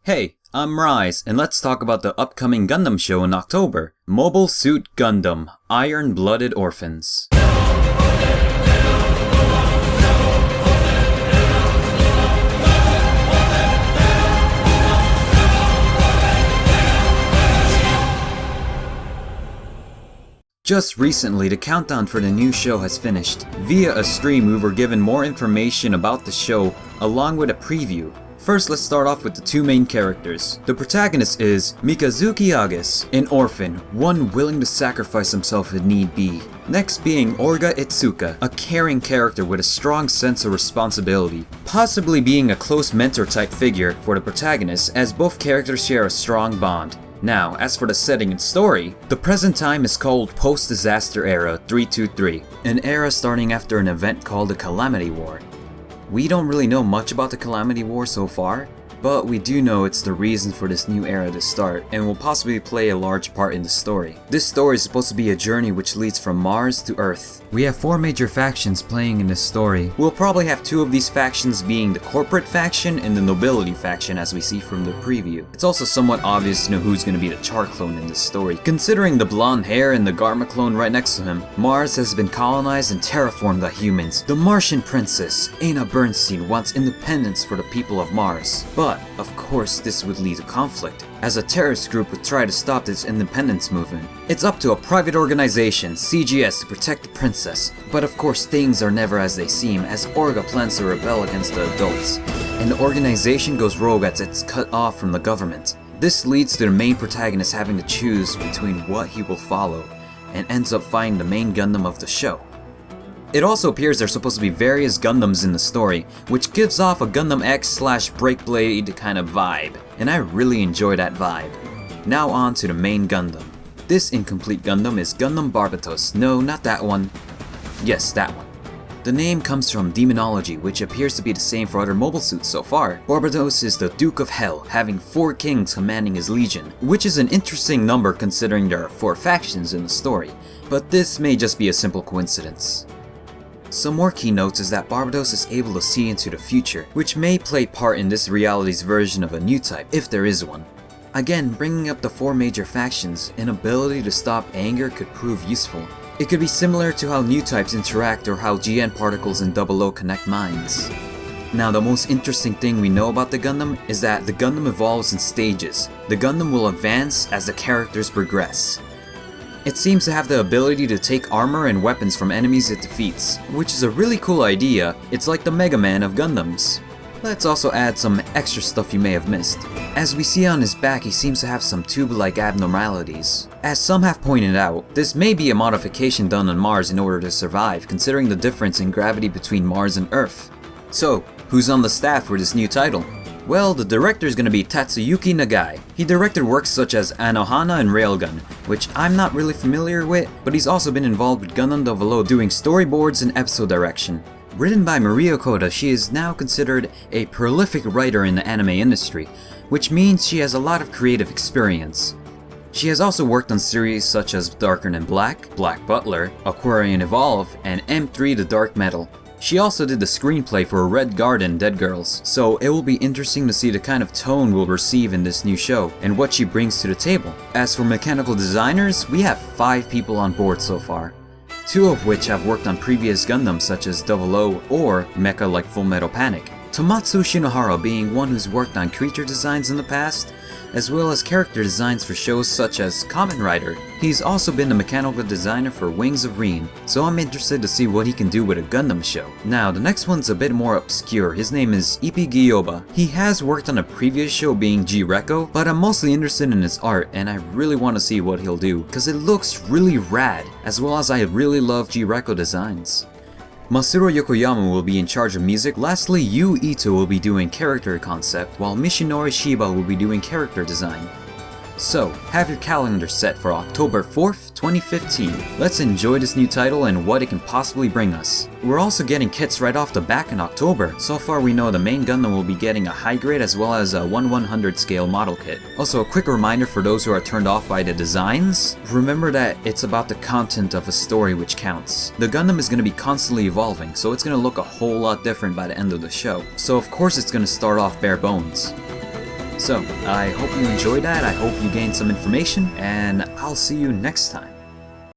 Hey, I'm Rise, and let's talk about the upcoming Gundam show in October, Mobile Suit Gundam Iron Blooded Orphans. Just recently, the countdown for the new show has finished. Via a stream, we were given more information about the show, along with a preview. First, let's start off with the two main characters. The protagonist is Mikazuki Agis, an orphan, one willing to sacrifice himself if need be. Next being Orga Itsuka, a caring character with a strong sense of responsibility, possibly being a close mentor type figure for the protagonist, as both characters share a strong bond. Now, as for the setting and story, the present time is called Post-Disaster Era 323, an era starting after an event called the Calamity War. We don't really know much about the Calamity War so far, but we do know it's the reason for this new era to start, and will possibly play a large part in the story. This story is supposed to be a journey which leads from Mars to Earth. We have 4 major factions playing in this story. We'll probably have 2 of these factions being the corporate faction and the nobility faction, as we see from the preview. It's also somewhat obvious to know who's going to be the Char clone in this story. Considering the blonde hair and the Garma clone right next to him, Mars has been colonized and terraformed by humans. The Martian princess, Aina Bernstein, wants independence for the people of Mars. But, of course, this would lead to conflict, as a terrorist group would try to stop this independence movement. It's up to a private organization, CGS, to protect the princess, but of course things are never as they seem, as Orga plans to rebel against the adults, and the organization goes rogue as it's cut off from the government. This leads to the main protagonist having to choose between what he will follow, and ends up finding the main Gundam of the show. It also appears there's supposed to be various Gundams in the story, which gives off a Gundam X/Breakblade kind of vibe, and I really enjoy that vibe. Now on to the main Gundam. This incomplete Gundam is Gundam Barbatos. No, not that one. Yes, that one. The name comes from demonology, which appears to be the same for other mobile suits so far. Barbatos is the Duke of Hell, having 4 kings commanding his legion, which is an interesting number considering there are 4 factions in the story, but this may just be a simple coincidence. Some more key notes is that Barbatos is able to see into the future, which may play part in this reality's version of a new type, if there is one. Again, bringing up the 4 major factions, an ability to stop anger could prove useful. It could be similar to how new types interact or how GN particles in 00 connect minds. Now, the most interesting thing we know about the Gundam is that the Gundam evolves in stages. The Gundam will advance as the characters progress. It seems to have the ability to take armor and weapons from enemies it defeats, which is a really cool idea. It's like the Mega Man of Gundams. Let's also add some extra stuff you may have missed. As we see on his back, he seems to have some tube-like abnormalities. As some have pointed out, this may be a modification done on Mars in order to survive, considering the difference in gravity between Mars and Earth. So, who's on the staff for this new title? Well, the director is going to be Tatsuyuki Nagai. He directed works such as Anohana and Railgun, which I'm not really familiar with, but he's also been involved with Gundam 00 doing storyboards and episode direction. Written by Maria Koda, she is now considered a prolific writer in the anime industry, which means she has a lot of creative experience. She has also worked on series such as Darker Than Black, Black Butler, Aquarian Evolve, and M3 The Dark Metal. She also did the screenplay for Red Garden Dead Girls, so it will be interesting to see the kind of tone we'll receive in this new show, and what she brings to the table. As for mechanical designers, we have 5 people on board so far, 2 of which have worked on previous Gundams such as 00 or mecha like Fullmetal Panic. Tomatsu Shinohara being one who's worked on creature designs in the past, as well as character designs for shows such as Kamen Rider. He's also been the mechanical designer for Wings of Reen, so I'm interested to see what he can do with a Gundam show. Now, the next one's a bit more obscure. His name is Ippy Gyoba. He has worked on a previous show being G-Rekko, but I'm mostly interested in his art, and I really want to see what he'll do, because it looks really rad, as well as I really love G-Rekko designs. Masuro Yokoyama will be in charge of music. Lastly, Yu Ito will be doing character concept, while Mishinori Shiba will be doing character design. So, have your calendar set for October 4th, 2015. Let's enjoy this new title and what it can possibly bring us. We're also getting kits right off the back in October. So far we know the main Gundam will be getting a high grade as well as a 1/100 scale model kit. Also, a quick reminder for those who are turned off by the designs, remember that it's about the content of a story which counts. The Gundam is going to be constantly evolving, so it's going to look a whole lot different by the end of the show. So of course it's going to start off bare bones. So, I hope you enjoyed that, I hope you gained some information, and I'll see you next time.